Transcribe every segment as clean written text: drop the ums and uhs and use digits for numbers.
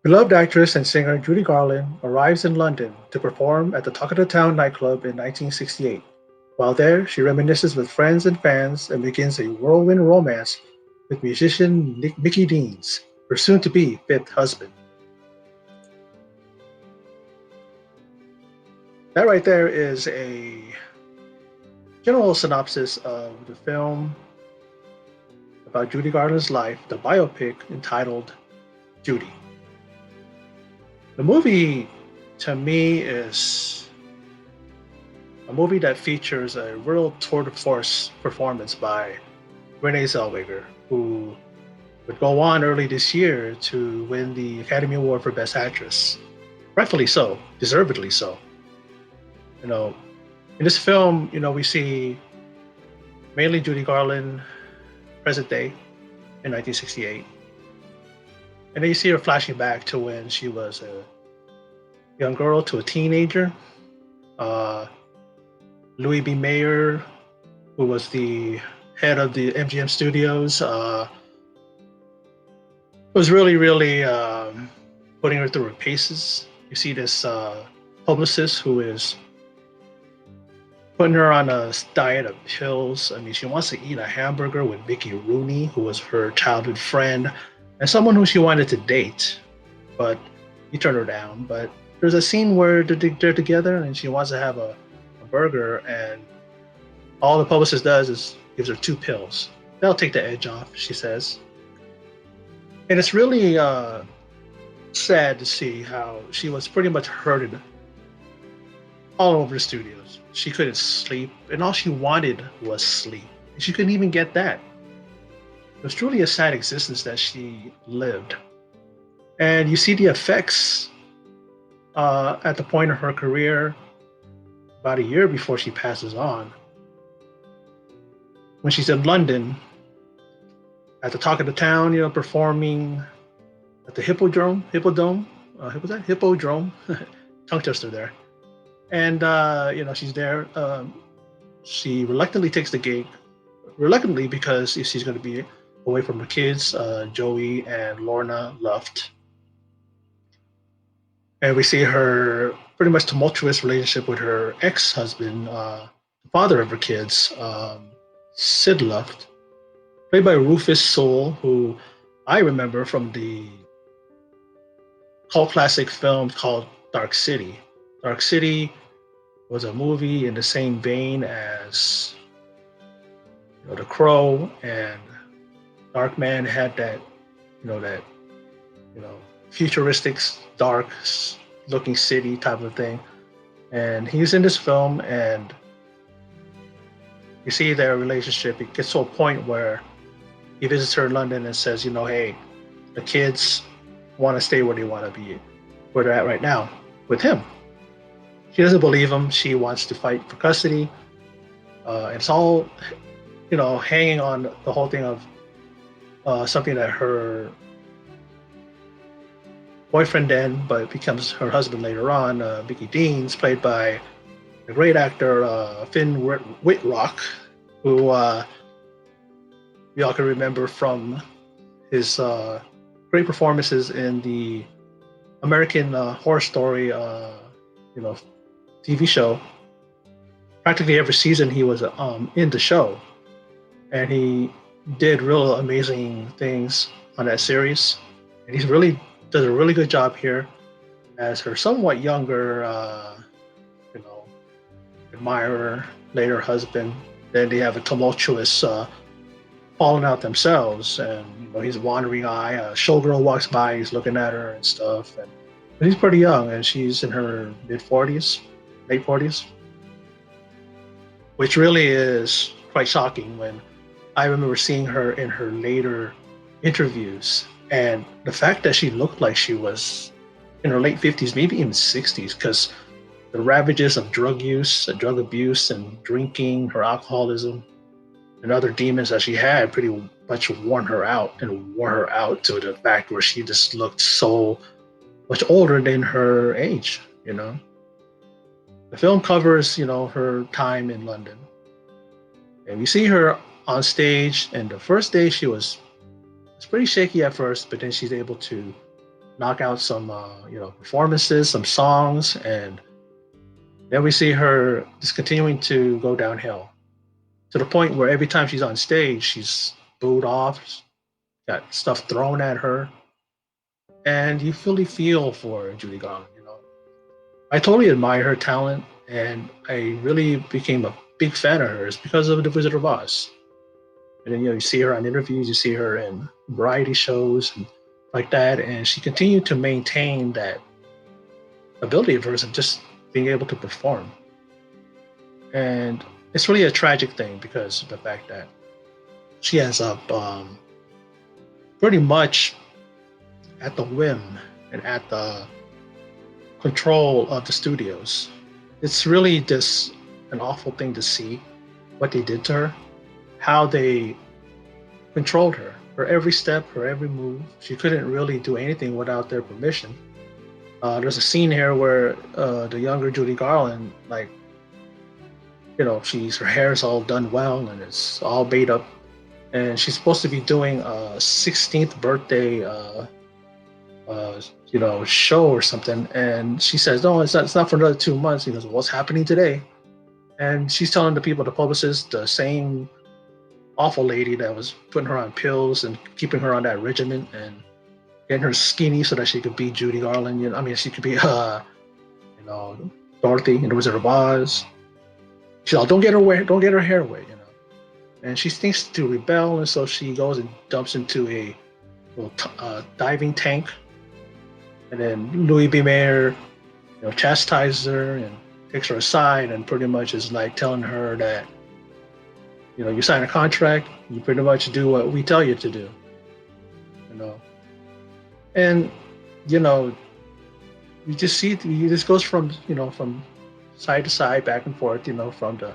Beloved actress and singer Judy Garland arrives in London to perform at the Talk of the Town nightclub in 1968. While there, she reminisces with friends and fans and begins a whirlwind romance with musician Mickey Deans, her soon-to-be fifth husband. That right there is a general synopsis of the film about Judy Garland's life, the biopic entitled Judy. The movie, to me, is a movie that features a real tour de force performance by Renee Zellweger, who would go on early this year to win the Academy Award for Best Actress. Rightfully so, deservedly so. You know, in this film, we see mainly Judy Garland, present day, in 1968. And then you see her flashing back to when she was a young girl to a teenager. Uh, Louis B. Mayer, who was the head of the MGM Studios, was really putting her through her paces. You see this publicist who is putting her on a diet of pills. I mean, she wants to eat a hamburger with Mickey Rooney, who was her childhood friend, and someone who she wanted to date, but he turned her down. But there's a scene where they're together and she wants to have a burger, and all the publicist does is gives her two pills. That'll take the edge off, she says. And it's really sad to see how she was pretty much herded all over the studios. She couldn't sleep, and all she wanted was sleep. And she couldn't even get that. It was truly a sad existence that she lived. And you see the effects at the point of her career, about a year before she passes on, when she's in London at the Talk of the Town, performing at the Hippodrome, tongue twister there. And she's there. She reluctantly takes the gig, reluctantly because she's going to be away from her kids, Joey and Lorna Luft. And we see her pretty much tumultuous relationship with her ex-husband, the father of her kids, Sid Luft, played by Rufus Sewell, who I remember from the cult classic film called Dark City. Dark City was a movie in the same vein as The Crow, and Darkman had that futuristic, dark looking city type of thing. And he's in this film, and you see their relationship. It gets to a point where he visits her in London and says, hey, the kids want to stay where they want to be, where they're at right now, with him. She doesn't believe him. She wants to fight for custody. It's all, hanging on the whole thing of something that her boyfriend then, but becomes her husband later on, Mickey Deans, played by the great actor Finn Wittrock, who we all can remember from his great performances in the American Horror Story, TV show. Practically every season he was in the show, and he did real amazing things on that series. And he's really does a really good job here as her somewhat younger, admirer, later husband. Then they have a tumultuous falling out themselves, and he's a wandering eye. A showgirl walks by, he's looking at her and stuff, but he's pretty young, and she's in her mid-40s, late 40s, which really is quite shocking when I remember seeing her in her later interviews, and the fact that she looked like she was in her late 50s, maybe even 60s, because the ravages of drug use, drug abuse, and drinking, her alcoholism, and other demons that she had pretty much wore her out to the fact where she just looked so much older than her age. The film covers, her time in London. And we see her on stage, and the first day it's pretty shaky at first, but then she's able to knock out some performances, some songs, and then we see her just continuing to go downhill to the point where every time she's on stage, she's booed off, got stuff thrown at her, and you fully feel for Judy Garland. I totally admire her talent, and I really became a big fan of hers because of The Wizard of Oz. And then you see her on interviews, you see her in variety shows and like that, and she continued to maintain that ability of hers of just being able to perform. And it's really a tragic thing because of the fact that she ends up pretty much at the whim and at the control of the studios. It's really just an awful thing to see what they did to her, how they controlled her, her every step, her every move. She couldn't really do anything without their permission. There's a scene here where the younger Judy Garland, like, her hair is all done well and it's all made up, and she's supposed to be doing a 16th birthday, show or something, and she says, "No, it's not for another 2 months." He goes, "What's happening today?" And she's telling the people, the publicist, the same awful lady that was putting her on pills and keeping her on that regimen and getting her skinny so that she could be Judy Garland. She could be, Dorothy in The Wizard of Oz. She's like, don't get her hair wet. And she thinks to rebel, and so she goes and dumps into a little diving tank. And then Louis B. Mayer, chastises her and takes her aside and pretty much is like telling her that, you sign a contract, you pretty much do what we tell you to do. And you just see this goes from from side to side, back and forth, from the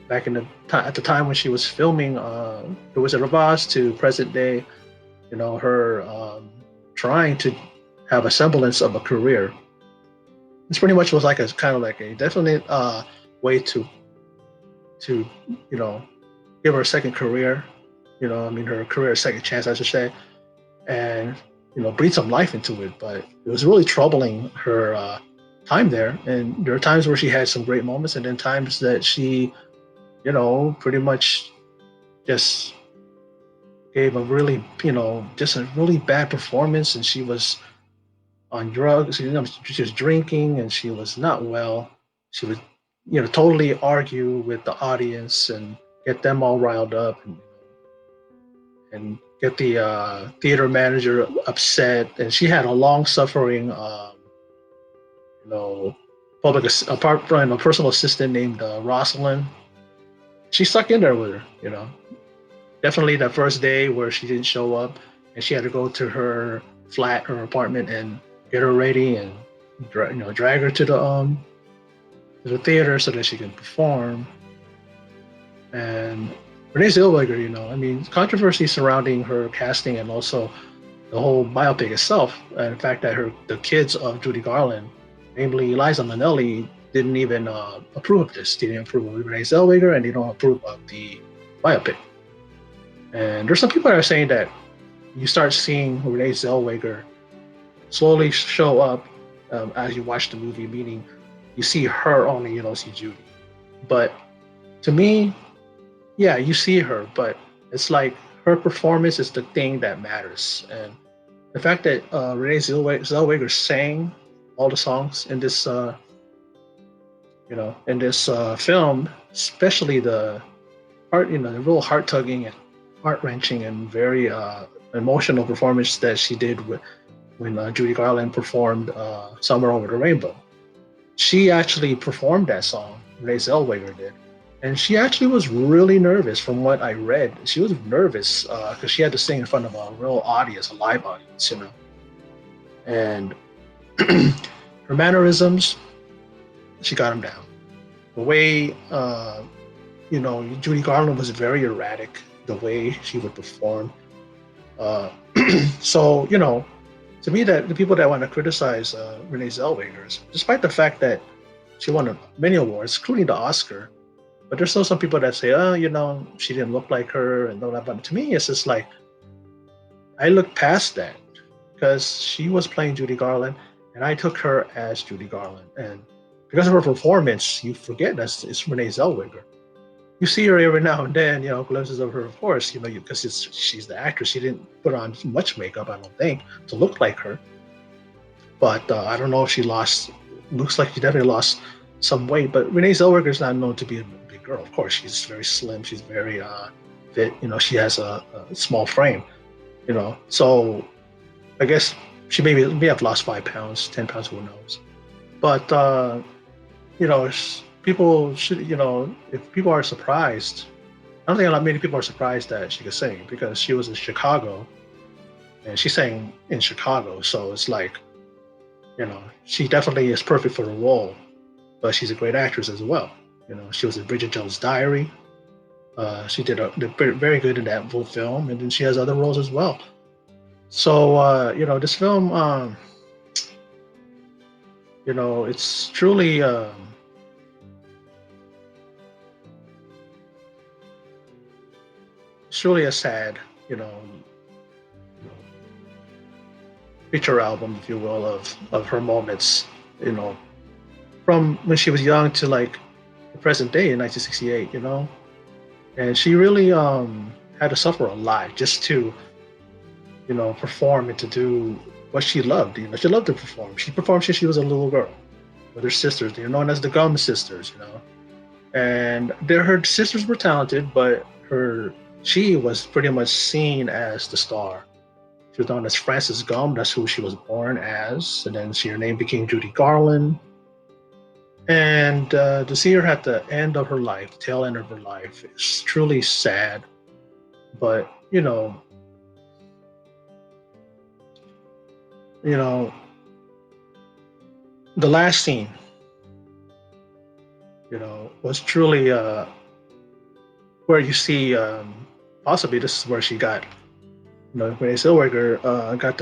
back in the at the time when she was filming The Wizard of Oz to present day, her trying to have a semblance of a career. This pretty much was like a kind of like a definite way to give her a second career, her career a second chance, I should say, and breathe some life into it. But it was really troubling her time there, and there are times where she had some great moments, and then times that she, pretty much just gave a really, just a really bad performance, and she was on drugs. She was drinking, and she was not well. She would, totally argue with the audience and get them all riled up, and get the theater manager upset. And she had a long-suffering, personal assistant named Rosalind. She stuck in there with her, Definitely that first day where she didn't show up, and she had to go to her flat, her apartment, and get her ready and drag her to the theater so that she can perform. And Renee Zellweger, controversy surrounding her casting and also the whole biopic itself, and the fact that the kids of Judy Garland, namely Liza Minnelli, didn't even approve of this. They didn't approve of Renee Zellweger, and they don't approve of the biopic. And there's some people that are saying that you start seeing Renee Zellweger slowly show up as you watch the movie, meaning you see her only, you don't see Judy. But to me, yeah, you see her, but it's like her performance is the thing that matters. And the fact that Renee Zellweger sang all the songs in this, film, especially the the real heart-tugging and heart-wrenching and very emotional performance that she did when Judy Garland performed "Somewhere Over the Rainbow." She actually performed that song, Renee Zellweger did. And she actually was really nervous from what I read. She was nervous because she had to sing in front of a real audience, a live audience, And her mannerisms, she got them down. The way, Judy Garland was very erratic, the way she would perform. So, to me, that the people that want to criticize Renee Zellweger, despite the fact that she won many awards, including the Oscar, but there's still some people that say, she didn't look like her and all that. But to me, it's just like, I look past that. because she was playing Judy Garland, and I took her as Judy Garland. And because of her performance, you forget that it's Renee Zellweger. You see her every now and then, glimpses of her, of course, because she's the actress. She didn't put on much makeup, I don't think, to look like her. But I don't know if she lost. Looks like she definitely lost some weight. But Renee Zellweger is not known to be a big girl. Of course, she's very slim. She's very fit. She has a small frame. So I guess she may have lost 5 pounds, 10 pounds, who knows. But people should, if people are surprised, I don't think a lot many people are surprised that she could sing because she was in Chicago and she sang in Chicago. So it's like, she definitely is perfect for the role, but she's a great actress as well. She was in Bridget Jones' Diary. She did very good in that full film, and then she has other roles as well. So this film, it's truly a sad, picture album, if you will, of her moments, from when she was young to like the present day in 1968, and she really had to suffer a lot just to perform and to do what she loved. She loved to perform. She performed since she was a little girl with her sisters. They're known as the Gum Sisters. And her sisters were talented, but she was pretty much seen as the star. She was known as Frances Gum. That's who she was born as. And then her name became Judy Garland. And to see her at the end of her life, tail end of her life, is truly sad. But, the last scene, was truly where you see, possibly this is where she got, Renee Zellweger got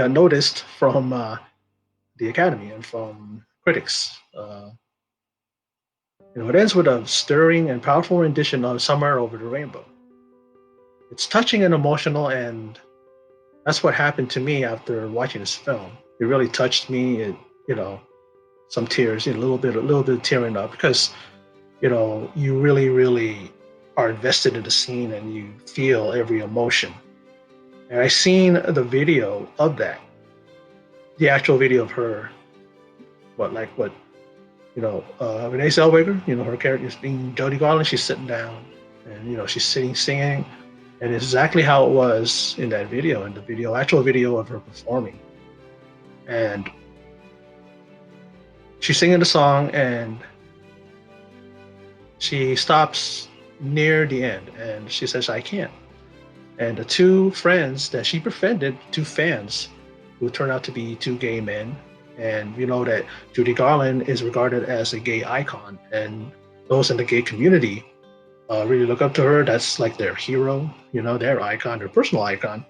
noticed from the Academy and from critics. It ends with a stirring and powerful rendition of "Somewhere Over the Rainbow." It's touching and emotional, and that's what happened to me after watching this film. It really touched me. Some tears, a little bit of tearing up because, you really, really are invested in the scene and you feel every emotion. And I seen the video of that, the actual video of her, Renee Zellweger, her character is being Judy Garland. She's sitting down, and she's singing, and it's exactly how it was in that video, actual video of her performing. And she's singing the song, and she stops near the end, and she says, "I can't." And the two friends that she befriended, two fans, who turned out to be two gay men, and we know that Judy Garland is regarded as a gay icon, and those in the gay community really look up to her. That's like their hero, their icon, their personal icon.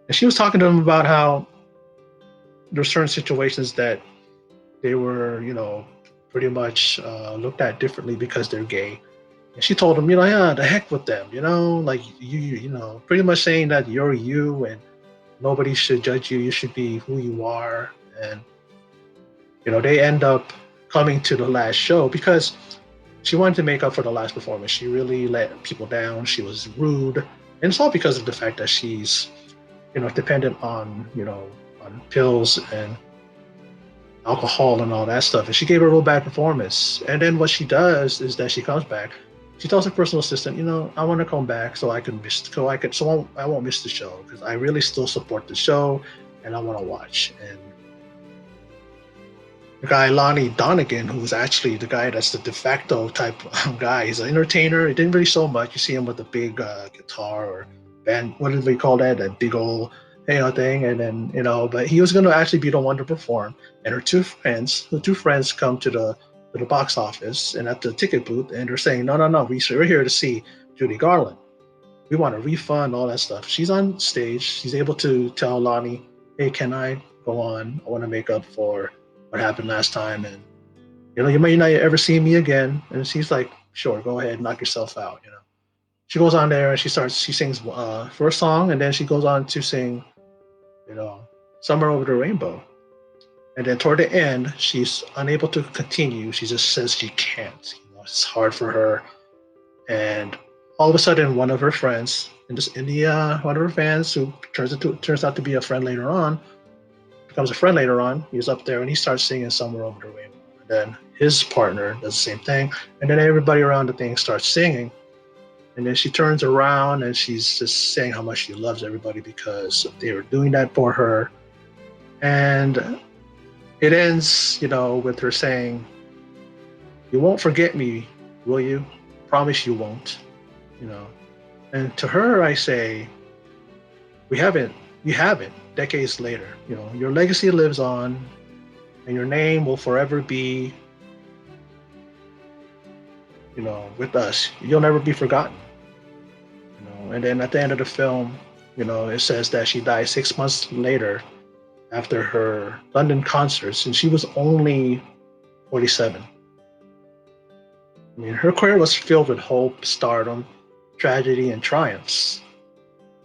And she was talking to them about how there's certain situations that they were, pretty much looked at differently because they're gay. And she told them, yeah, the heck with them, like pretty much saying that you're you and nobody should judge you. You should be who you are. And, they end up coming to the last show because she wanted to make up for the last performance. She really let people down. She was rude. And it's all because of the fact that she's, dependent on, on pills and alcohol and all that stuff. And she gave a real bad performance. And then what she does is that she comes back. She tells her personal assistant, I want to come back so I won't miss the show because I really still support the show and I want to watch. And the guy Lonnie Donegan, who's actually the guy that's the de facto type guy, he's an entertainer. He didn't really show much. You see him with a big guitar or band, what did we call that? That big old thing. And then but he was going to actually be the one to perform. And the two friends come to the box office and at the ticket booth, and they're saying, no, we're here to see Judy Garland. We want a refund, all that stuff. She's on stage. She's able to tell Lonnie, hey, can I go on? I want to make up for what happened last time. And, you may not ever see me again. And she's like, sure, go ahead, knock yourself out. She goes on there and she sings first song, and then she goes on to sing you know, Somewhere Over the Rainbow. And then toward the end, she's unable to continue. She just says she can't. It's hard for her. And all of a sudden, one of her friends, one of her fans, who turns out to be a friend later on, becomes a friend later on. He's up there and he starts singing Somewhere Over the Rainbow. And then his partner does the same thing. And then everybody around the thing starts singing. And then she turns around and she's just saying how much she loves everybody because they were doing that for her. And it ends, with her saying, "You won't forget me, will you? Promise you won't." And to her, I say, we haven't. You haven't. Decades later, your legacy lives on, and your name will forever be, with us. You'll never be forgotten. And then at the end of the film, it says that she died 6 months later after her London concerts, and she was only 47. I mean, her career was filled with hope, stardom, tragedy, and triumphs.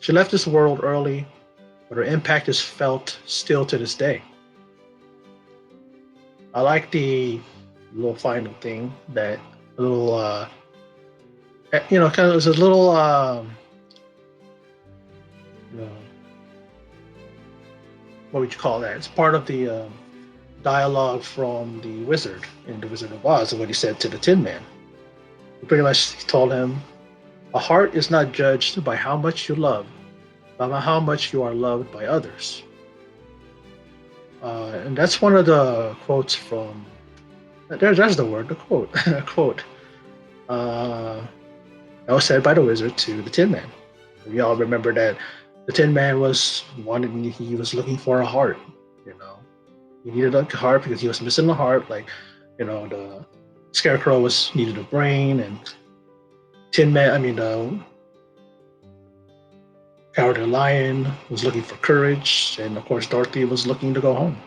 She left this world early, but her impact is felt still to this day. I like the little final thing that a little, kind of, it was a little, what would you call that? It's part of the dialogue from the wizard in The Wizard of Oz, and what he said to the Tin Man. He pretty much told him, "A heart is not judged by how much you love, but by how much you are loved by others." And that's one of the quotes from, there's the word, the quote, quote. That was said by the wizard to the Tin Man. We all remember that the Tin Man he was looking for a heart, He needed a heart because he was missing a heart, like, the Scarecrow needed a brain, and the Cowardly Lion was looking for courage, and of course Dorothy was looking to go home.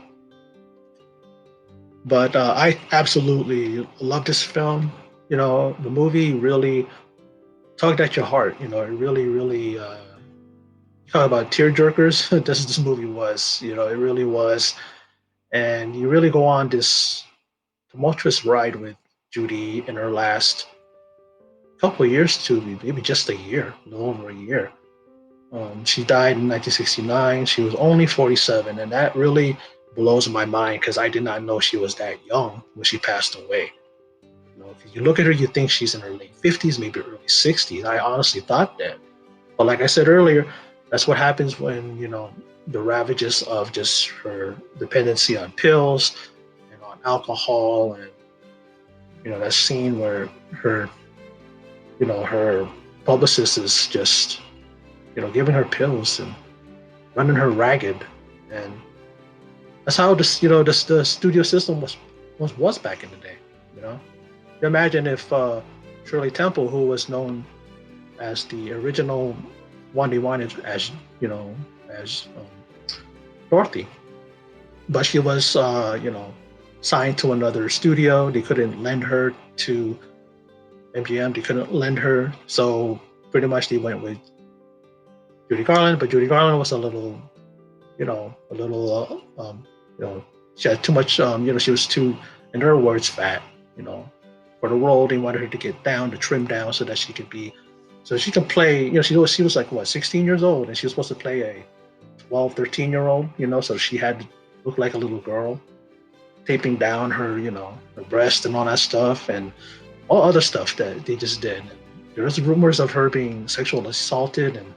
But I absolutely love this film. The movie really tugged at your heart. It really, really, talk about tear jerkers. This movie was, it really was. And you really go on this tumultuous ride with Judy in her last couple of years, to maybe just a year, a little over a year. She died in 1969. She was only 47, and that really blows my mind because I did not know she was that young when she passed away. If you look at her, you think she's in her late 50s, maybe early 60s. I honestly thought that. But like I said earlier, that's what happens when, the ravages of just her dependency on pills and on alcohol, and, that scene where her publicist is just, giving her pills and running her ragged. And that's how the studio system was back in the day, You imagine if Shirley Temple, who was known as the original one they wanted as Dorothy, but she was signed to another studio. They couldn't lend her to MGM. They couldn't lend her, so pretty much they went with Judy Garland. But Judy Garland was a little, she had too much. She was too, in her words, fat. For the role, they wanted her to get down, to trim down, so that she could play. She was like, what, 16 years old, and she was supposed to play a 12, 13-year-old. So she had to look like a little girl, taping down her, her breast and all that stuff, and all other stuff that they just did. And there was rumors of her being sexually assaulted and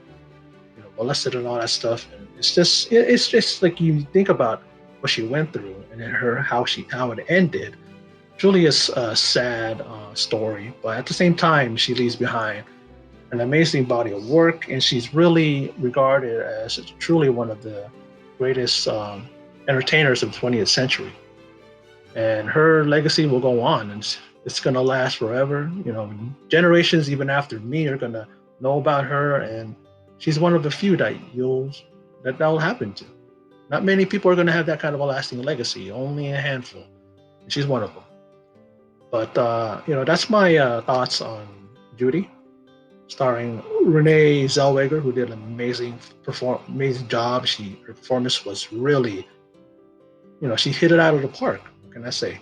molested and all that stuff. And it's just like, you think about what she went through, and then how it ended. Truly is a sad story, but at the same time, she leaves behind an amazing body of work, and she's really regarded as truly one of the greatest entertainers of the 20th century. And her legacy will go on, and it's going to last forever. Generations even after me are going to know about her, and she's one of the few that will happen to. Not many people are going to have that kind of a lasting legacy, only a handful. And she's one of them. But, that's my thoughts on Judy. starring Renee Zellweger, who did an amazing job. Her performance was really, she hit it out of the park. What can I say?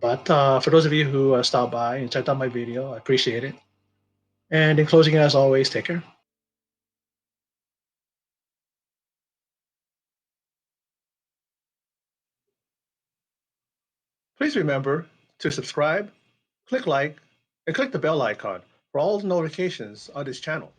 But for those of you who stopped by and checked out my video, I appreciate it. And in closing, as always, take care. Please remember to subscribe, click like, and click the bell icon for all notifications on this channel.